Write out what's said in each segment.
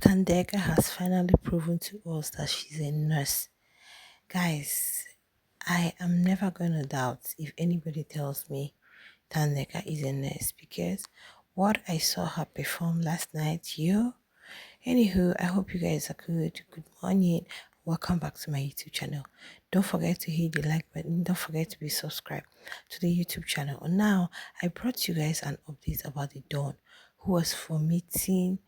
Tandeka has finally proven to us that she's a nurse. Guys, I am never gonna doubt if anybody tells me Tandeka is a nurse because what I saw her perform last night, Anywho, I hope you guys are good. Good morning. Welcome back to my YouTube channel. Don't forget to hit the like button. Don't forget to be subscribed to the YouTube channel. And now, I brought you guys an update about the Dawn who was for meeting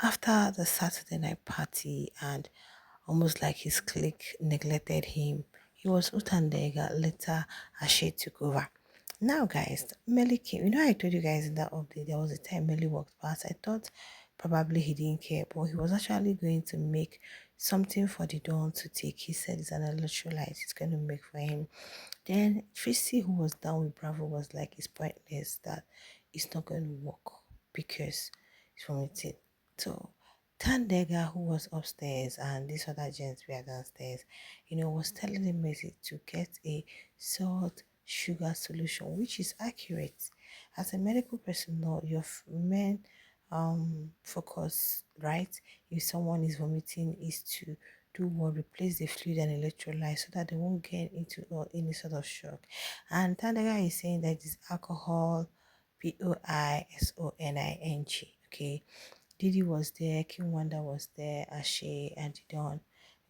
after the Saturday night party and almost like his clique neglected him. He was Utandega, later Ashe took over. Now guys, Melly came. You know I told you guys in that update there was a time Melly walked past. I thought probably he didn't care, but he was actually going to make something for the dawn to take. He said it's an electrolyte he's going to make for him. Then Tracy, who was down with Bravo, was like, it's pointless that it's not going to work because it's vomiting. So Tandega, who was upstairs, and these other gents were downstairs, was telling the message to get a salt sugar solution, which is accurate. As a medical personnel, your main focus, right? If someone is vomiting, is to do what replace the fluid and electrolyte so that they won't get into any sort of shock. And Tandega is saying that it's alcohol, poisoning. Okay, Didi was there, King Wanda was there, Ashe and Don,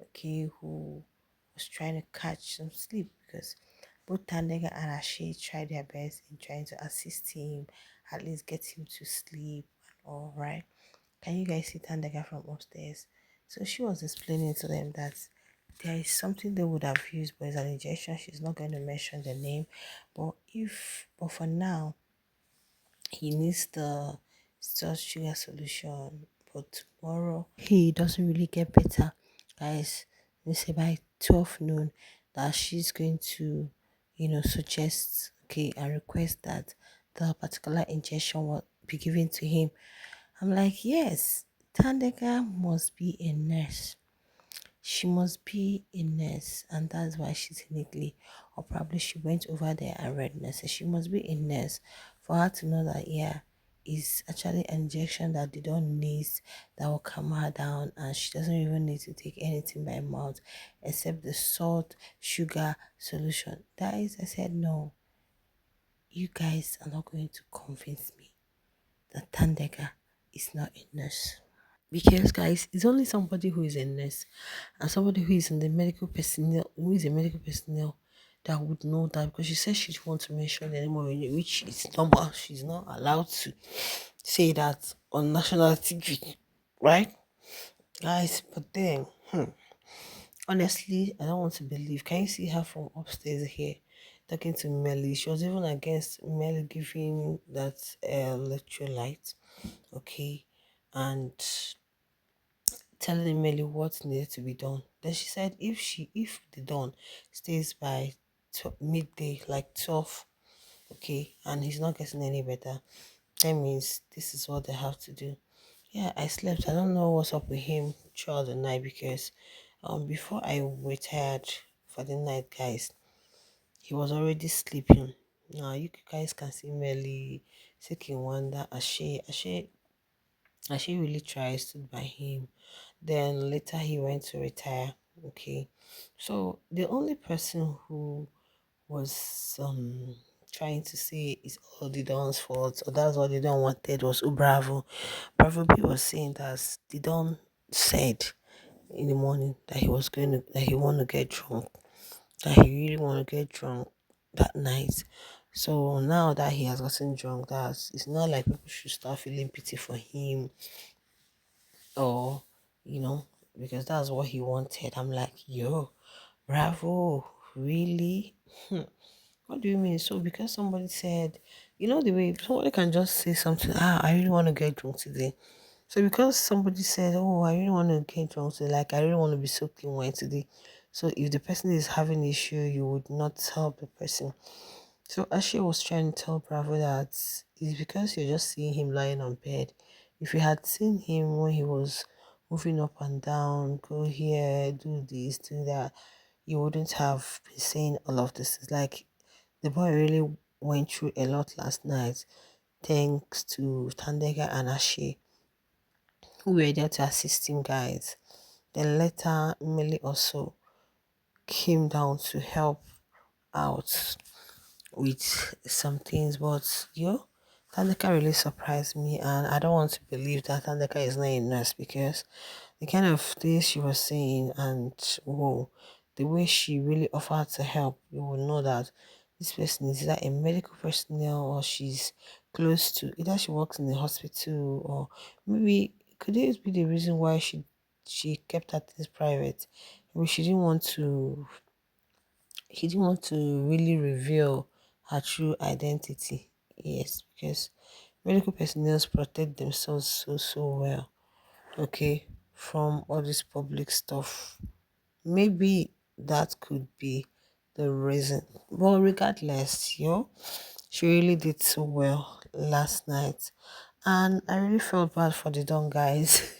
okay, who was trying to catch some sleep because both Tandega and Ashe tried their best in trying to assist him, at least get him to sleep and all, right? Can you guys see Tandega from upstairs? So she was explaining to them that there is something they would have used, but it's an injection. She's not going to mention the name, but for now, he needs the stored sugar solution. But tomorrow, he doesn't really get better, guys. They say by 12 noon that she's going to, suggest, okay, and request that the particular injection will be given to him. I'm like, yes, Tandeka must be a nurse. She must be a nurse, and that's why she's in Italy. Or probably she went over there and read nurses. She must be a nurse for her to know that, yeah, it's actually an injection that they don't need that will calm her down, and she doesn't even need to take anything by mouth except the salt sugar solution. That is, I said, no, you guys are not going to convince me that Tandeka is not a nurse. Because guys, it's only somebody who is a nurse and somebody who is in the medical personnel, who is a medical personnel, that would know that, because she said she didn't want to mention the name of it, which is normal. She's not allowed to say that on national TV, right? Guys, but then, honestly, I don't want to believe. Can you see her from upstairs here talking to Melly? She was even against Melly giving that electrolyte, okay? And telling Emily what needed to be done. Then she said if the dawn stays by midday, like 12, okay, and he's not getting any better, that means this is what they have to do. Yeah, I slept. I don't know what's up with him throughout the night because before I retired for the night, guys, he was already sleeping. Now you guys can see Melly, Seking Wanda, Ashe really tried, stood by him. Then later he went to retire. Okay. So the only person who was trying to say it's all the Don's fault or that's what the Don wanted was Bravo. Bravo B was saying that the Don said in the morning that he want to get drunk. That he really want to get drunk that night. So now that he has gotten drunk, it's not like people should start feeling pity for him or you know because that's what he wanted. I'm like, yo, Bravo, really? What do you mean? So because somebody said, the way somebody can just say something, I really want to get drunk today. So because somebody said, oh, I really want to get drunk today, like I really want to be soaking wine today. So if the person is having issue, you would not help the person. So Ashley was trying to tell Bravo that it's because you're just seeing him lying on bed. If you had seen him when he was moving up and down, go here, do this, do that, you wouldn't have been saying all of this. It's like the boy really went through a lot last night, thanks to Tandeka and Ashe who were there to assist him, guys. Then later, Millie also came down to help out with some things, but Tandeka really surprised me, and I don't want to believe that Tandeka is not a nurse because the kind of things she was saying and whoa, the way she really offered to help, you will know that this person is either a medical personnel or she's close to either she works in the hospital or maybe could it be the reason why she kept her things private? Maybe she didn't want to really reveal her true identity. Yes, because medical personnel protect themselves so well, okay, from all this public stuff. Maybe that could be the reason. But regardless, she really did so well last night. And I really felt bad for the dumb guys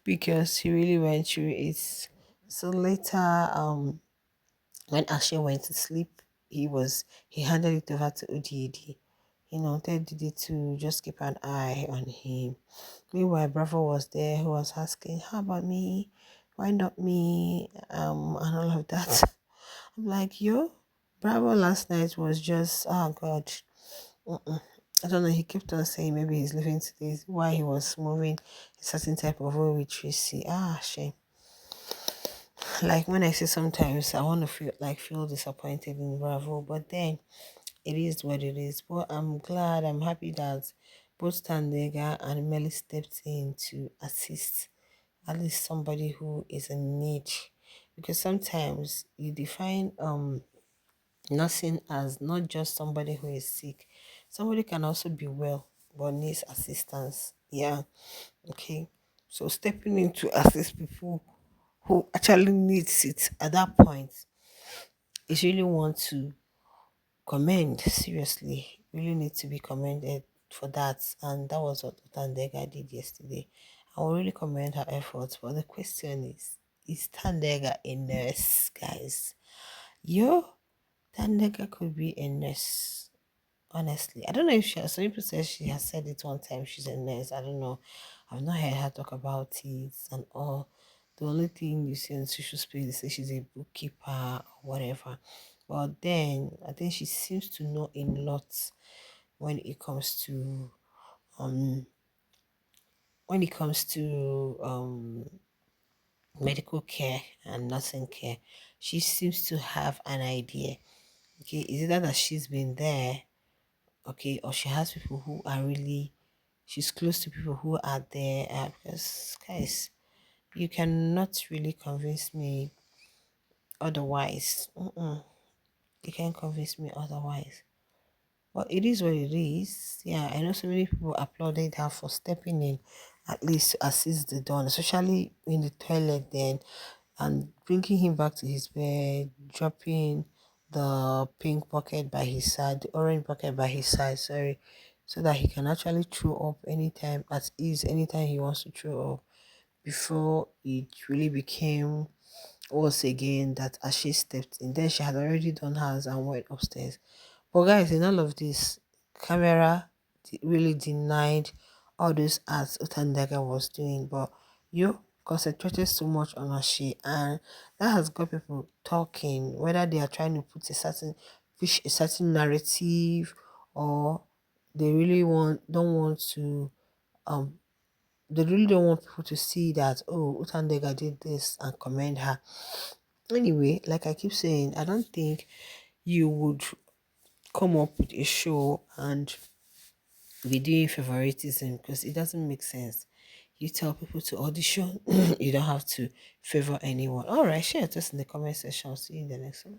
because he really went through it. So later, when Ashe went to sleep, he handed it over to Udidi. Tell Didi to just keep an eye on him. Meanwhile, Bravo was there who was asking, how about me? Why not me? And all of that. I'm like, Bravo last night was just, oh God. Mm-mm. I don't know, he kept on saying maybe he's living today why he was moving a certain type of way with Tracy. Shame. Like when I say sometimes I want to feel disappointed in Bravo, but then it is what it is. But I'm happy that both Tandega and Melly stepped in to assist at least somebody who is in need. Because sometimes you define nursing as not just somebody who is sick. Somebody can also be well but needs assistance. Yeah. Okay. So stepping in to assist people who actually needs it at that point is really want to commend, seriously, really need to be commended for that. And that was what Tandega did yesterday. I will really commend her efforts. But the question is Tandega a nurse, guys? Tandega could be a nurse. Honestly, I don't know if some people say she has said it one time she's a nurse. I don't know. I've not heard her talk about it and all. The only thing you see on social space is say she's a bookkeeper or whatever. But then I think she seems to know a lot when it comes to um when it comes to medical care and nursing care. She seems to have an idea. Okay, is it that she's been there, okay, or she has people who are really she's close to people who are there because guys, you cannot really convince me otherwise. You can't convince me otherwise. But it is what it is. Yeah, I know so many people applauded her for stepping in at least to assist the Don, especially in the toilet then, and bringing him back to his bed, dropping the pink bucket by his side, the orange bucket by his side, sorry, so that he can actually throw up anytime at ease, anytime he wants to throw up before it really became once again that as she stepped in. Then she had already done hers and went upstairs. But guys, in all of this, camera really denied all those acts Tandeka was doing. But you concentrated so much on Ashi, and that has got people talking, whether they are trying to put push a certain narrative, or they really don't want to um they really don't want people to see that Utandega did this and commend her. Anyway, like I keep saying, I don't think you would come up with a show and be doing favoritism because it doesn't make sense. You tell people to audition, you don't have to favor anyone. All right, share this in the comment section. See you in the next one.